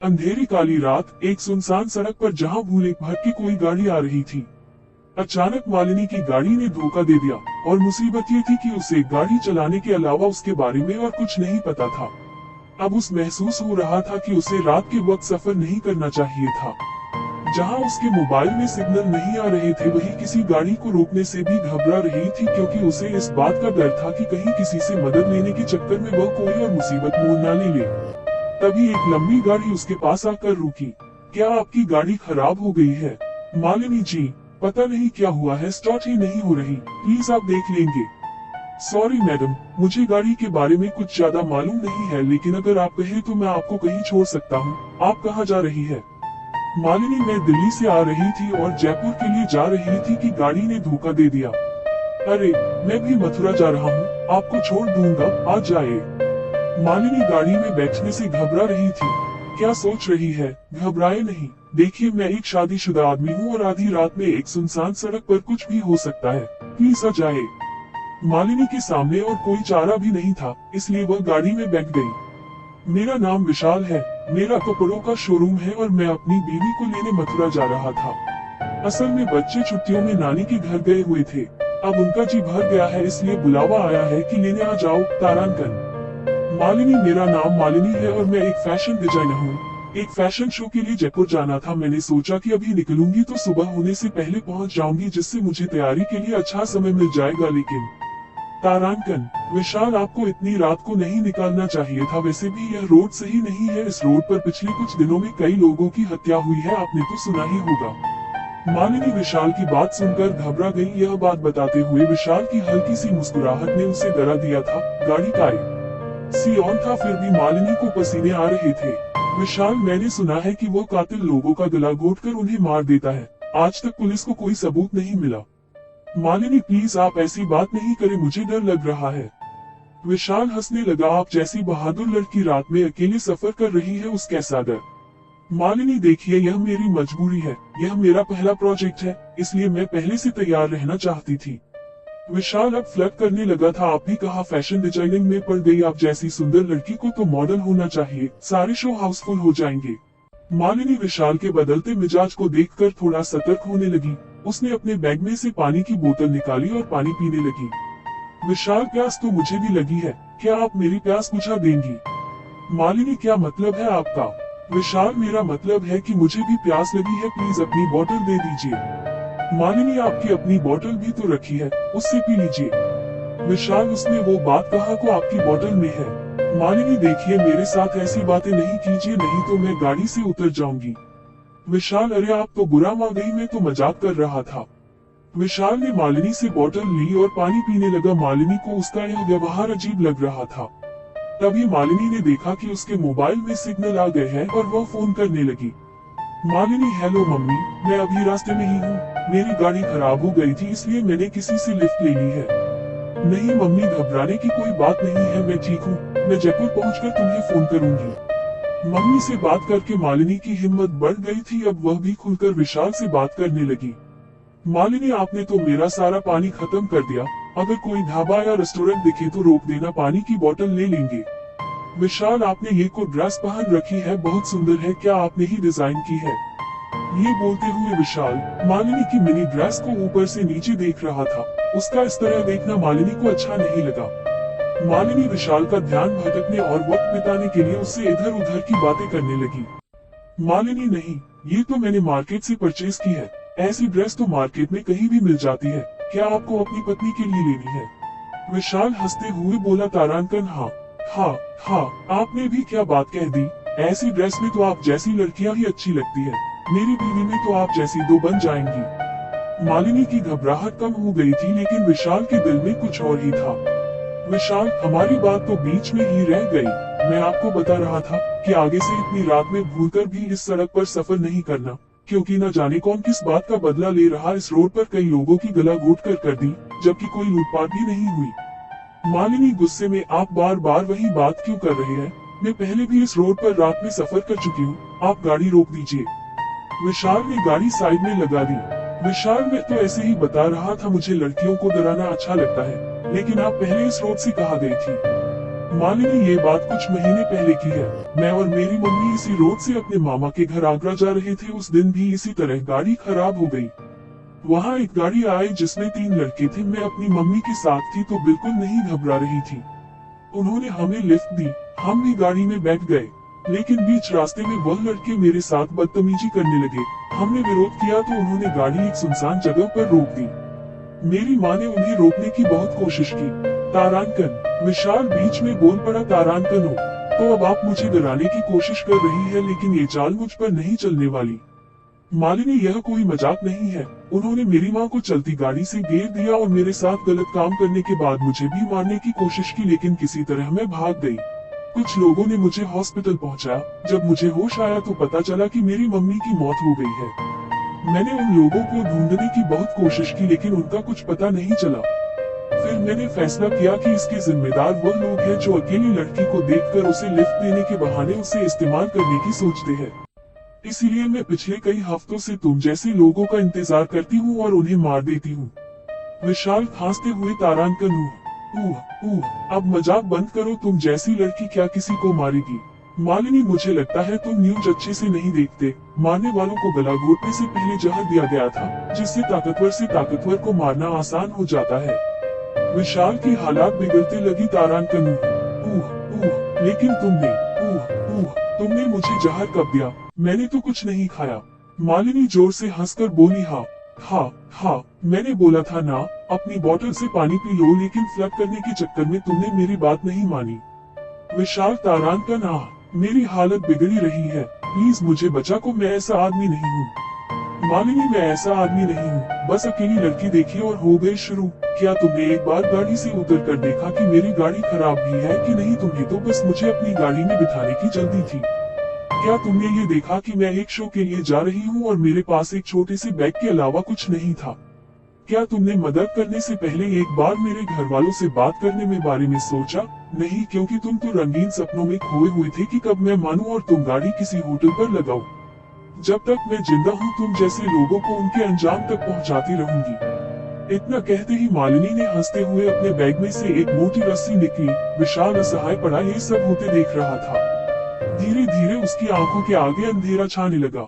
अंधेरी काली रात, एक सुनसान सड़क पर जहां भूले भटकी कोई गाड़ी आ रही थी। अचानक मालिनी की गाड़ी ने धोखा दे दिया और मुसीबत ये थी कि उसे गाड़ी चलाने के अलावा उसके बारे में और कुछ नहीं पता था। अब उस महसूस हो रहा था कि उसे रात के वक्त सफर नहीं करना चाहिए था। जहां उसके मोबाइल में सिग्नल नहीं आ रहे थे, वही किसी गाड़ी को रोकने से भी घबरा रही थी, क्योंकि उसे इस बात का डर था कि कहीं किसी से मदद लेने के चक्कर में वह कोई और मुसीबत मोल न ले ले। तभी एक लंबी गाड़ी उसके पास आकर रुकी। क्या आपकी गाड़ी खराब हो गई है? मालिनी जी, पता नहीं क्या हुआ है, स्टार्ट ही नहीं हो रही, प्लीज आप देख लेंगे। सॉरी मैडम, मुझे गाड़ी के बारे में कुछ ज्यादा मालूम नहीं है, लेकिन अगर आप कहें तो मैं आपको कहीं छोड़ सकता हूँ। आप कहाँ जा रही है? मालिनी, मैं दिल्ली से आ रही थी और जयपुर के लिए जा रही थी कि गाड़ी ने धोखा दे दिया। अरे, मैं भी मथुरा जा रहा हूँ, आपको छोड़ दूंगा, आ जाए। मालिनी गाड़ी में बैठने से घबरा रही थी। क्या सोच रही है? घबराए नहीं, देखिए मैं एक शादीशुदा आदमी हूँ और आधी रात में एक सुनसान सड़क पर कुछ भी हो सकता है, प्लीज आ जाए। मालिनी के सामने और कोई चारा भी नहीं था, इसलिए वह गाड़ी में बैठ गई। मेरा नाम विशाल है, मेरा कपड़ों का शोरूम है और मैं अपनी बीवी को लेने मथुरा जा रहा था। असल में बच्चे छुट्टियों में नानी के घर गए हुए थे, अब उनका जी भर गया है, इसलिए बुलावा आया है कि लेने आ जाओ, तारांकन। मालिनी, मेरा नाम मालिनी है और मैं एक फैशन डिजाइनर हूँ। एक फैशन शो के लिए जयपुर जाना था, मैंने सोचा कि अभी निकलूंगी तो सुबह होने से पहले पहुँच जाऊंगी, जिससे मुझे तैयारी के लिए अच्छा समय मिल जाएगा। लेकिन तारांकन, विशाल, आपको इतनी रात को नहीं निकालना चाहिए था, वैसे भी यह रोड सही नहीं है। इस रोड पर पिछले कुछ दिनों में कई लोगों की हत्या हुई है, आपने तो सुना ही होगा। मालिनी विशाल की बात सुनकर घबरा गई। यह बात बताते हुए विशाल की हल्की सी मुस्कुराहट ने उसे डरा दिया था। गाड़ी का सी ऑन था, फिर भी मालिनी को पसीने आ रहे थे। विशाल, मैंने सुना है कि वो कातिल लोगों का गला घोटकर उन्हें मार देता है। आज तक पुलिस को कोई सबूत नहीं मिला। मालिनी, प्लीज आप ऐसी बात नहीं करें, मुझे डर लग रहा है। विशाल हंसने लगा। आप जैसी बहादुर लड़की रात में अकेले सफर कर रही है, उसका कैसा डर? मालिनी, देखिए यह मेरी मजबूरी है, यह मेरा पहला प्रोजेक्ट है, इसलिए मैं पहले से तैयार रहना चाहती थी। विशाल अब फ्लर्ट करने लगा था। आप भी कहा फैशन डिजाइनिंग में पड़ गई, आप जैसी सुंदर लड़की को तो मॉडल होना चाहिए, सारे शो हाउसफुल हो जाएंगे। मालिनी विशाल के बदलते मिजाज को देखकर थोड़ा सतर्क होने लगी। उसने अपने बैग में से पानी की बोतल निकाली और पानी पीने लगी। विशाल, प्यास तो मुझे भी लगी है, क्या आप मेरी प्यास बुझा देंगी? मालिनी, क्या मतलब है आपका? विशाल, मेरा मतलब है कि मुझे भी प्यास लगी है, प्लीज अपनी बोतल दे दीजिए। मालिनी, आपकी अपनी बोतल भी तो रखी है, उससे पी लीजिए। विशाल, उसने वो बात कहा को आपकी बोतल में है। मालिनी, देखिए मेरे साथ ऐसी बातें नहीं कीजिए, नहीं तो मैं गाड़ी से उतर जाऊंगी। विशाल, अरे आप तो बुरा मान गई, मैं तो मजाक कर रहा था। विशाल ने मालिनी से बोतल ली और पानी पीने लगा। मालिनी को उसका यह व्यवहार अजीब लग रहा था। तभी मालिनी ने देखा कि उसके मोबाइल में सिग्नल आ गए हैं और वह फोन करने लगी। मालिनी, हेलो मम्मी, मैं अभी रास्ते में ही हूँ, मेरी गाड़ी खराब हो गई थी, इसलिए मैंने किसी से लिफ्ट ले ली है। नहीं मम्मी, घबराने की कोई बात नहीं है, मैं ठीक हूँ, मैं जयपुर पहुँचकर तुम्हें फोन करूंगी। मम्मी से बात करके मालिनी की हिम्मत बढ़ गई थी, अब वह भी खुलकर विशाल से बात करने लगी। मालिनी, आपने तो मेरा सारा पानी खत्म कर दिया, अगर कोई ढाबा या रेस्टोरेंट दिखे तो रोक देना, पानी की बोतल ले लेंगे। विशाल, आपने ये को ड्रेस पहन रखी है, बहुत सुंदर है, क्या आपने ही डिजाइन की है? ये बोलते हुए विशाल मालिनी की मिनी ड्रेस को ऊपर से नीचे देख रहा था। उसका इस तरह देखना मालिनी को अच्छा नहीं लगा। मालिनी विशाल का ध्यान भटकने और वक्त बिताने के लिए उससे इधर उधर की बातें करने लगी। मालिनी, नहीं, ये तो मैंने मार्केट से परचेज की है, ऐसी ड्रेस तो मार्केट में कहीं भी मिल जाती है, क्या आपको अपनी पत्नी के लिए लेनी है? विशाल हंसते हुए बोला। तारांकन, हाँ हाँ हाँ, आपने भी क्या बात कह दी, ऐसी ड्रेस में तो आप जैसी लड़कियां ही अच्छी लगती है, मेरी बीवी में तो आप जैसी दो बन जाएंगी। मालिनी की घबराहट कम हो गई थी, लेकिन विशाल के दिल में कुछ और ही था। विशाल, हमारी बात तो बीच में ही रह गई। मैं आपको बता रहा था कि आगे से इतनी रात में भूलकर भी इस सड़क पर सफर नहीं करना, क्योंकि न जाने कौन किस बात का बदला ले रहा। इस रोड पर कई लोगों की गला घोट कर दी, जबकि कोई लूटपाट भी नहीं हुई। मालिनी गुस्से में, आप बार बार वही बात क्यों कर रहे हैं? मैं पहले भी इस रोड पर रात में सफर कर चुकी हूँ, आप गाड़ी रोक दीजिए। विशाल ने गाड़ी साइड में लगा दी। विशाल, मैं तो ऐसे ही बता रहा था, मुझे लड़कियों को डराना अच्छा लगता है, लेकिन आप पहले इस रोड से कहाँ गई थी? मालिनी, ये बात कुछ महीने पहले की है। मैं और मेरी मम्मी इसी रोड से अपने मामा के घर आगरा जा रहे थे। उस दिन भी इसी तरह गाड़ी खराब हो गई। वहाँ एक गाड़ी आई जिसमें 3 लड़के थे। मैं अपनी मम्मी के साथ थी तो बिल्कुल नहीं घबरा रही थी। उन्होंने हमें लिफ्ट दी, हम भी गाड़ी में बैठ गए। लेकिन बीच रास्ते में वह लड़के मेरे साथ बदतमीजी करने लगे। हमने विरोध किया तो उन्होंने गाड़ी एक सुनसान जगह पर रोक दी। मेरी माँ ने उन्हें रोकने की बहुत कोशिश की। तारांकन, विशाल बीच में बोल पड़ा, तारांकन हो तो अब आप मुझे डराने की कोशिश कर रही है, लेकिन ये चाल मुझ पर नहीं चलने वाली। मालिनी, यह कोई मजाक नहीं है। उन्होंने मेरी माँ को चलती गाड़ी से घेर दिया और मेरे साथ गलत काम करने के बाद मुझे भी मारने की कोशिश की, लेकिन किसी तरह मैं भाग गई। कुछ लोगों ने मुझे हॉस्पिटल पहुंचाया। जब मुझे होश आया तो पता चला कि मेरी मम्मी की मौत हो गई है। मैंने उन लोगों को ढूंढने की बहुत कोशिश की, लेकिन उनका कुछ पता नहीं चला। फिर मैंने फैसला किया कि इसके जिम्मेदार वो लोग हैं जो अकेली लड़की को देखकर उसे लिफ्ट देने के बहाने उसे इस्तेमाल करने की सोचते हैं। इसीलिए मैं पिछले कई हफ्तों से तुम जैसे लोगों का इंतजार करती हूँ और उन्हें मार देती हूँ। विशाल खांसते हुए, तारांकन अब मजाक बंद करो। तुम जैसी लड़की क्या किसी को मारेगी? मालिनी, मुझे लगता है तुम न्यूज अच्छे से नहीं देखते। मारने वालों को गला घोटने से पहले जहर दिया गया था, जिससे ताकतवर से ताकतवर को मारना आसान हो जाता है। विशाल की हालात बिगड़ते लगी। तारांकन, लेकिन तुमने मुझे जहर कब दिया? मैंने तो कुछ नहीं खाया। मालिनी जोर से हंसकर बोली, हाँ, मैंने बोला था ना, अपनी बोतल से पानी पी लो, लेकिन फ्लड करने के चक्कर में तुमने मेरी बात नहीं मानी। विशाल, तारांकन, मेरी हालत बिगड़ी रही है, प्लीज मुझे बचा को, मैं ऐसा आदमी नहीं हूँ। मालिनी, मैं ऐसा आदमी नहीं हूँ, बस अकेली लड़की देखी और हो गए शुरू। क्या तुमने एक बार गाड़ी से उतर कर देखा कि मेरी गाड़ी खराब भी है कि नहीं? तुम्हें तो बस मुझे अपनी गाड़ी में बिठाने की जल्दी थी। क्या तुमने ये देखा कि मैं एक शो के लिए जा रही हूँ और मेरे पास एक छोटे से बैग के अलावा कुछ नहीं था? क्या तुमने मदद करने से पहले एक बार मेरे घर वालों से बात करने में बारे में सोचा? नहीं, क्योंकि तुम तो रंगीन सपनों में खोए हुए थे कि कब मैं मानूं और तुम गाड़ी किसी होटल पर लगाओ। जब तक मैं जिंदा हूँ तुम जैसे लोगों को उनके अंजाम तक पहुँचाती रहूंगी। इतना कहते ही मालिनी ने हंसते हुए अपने बैग में से एक मोटी रस्सी निकली। विशाल असहाय पड़ा ये सब होते देख रहा था। धीरे धीरे उसकी आंखों के आगे अंधेरा छाने लगा।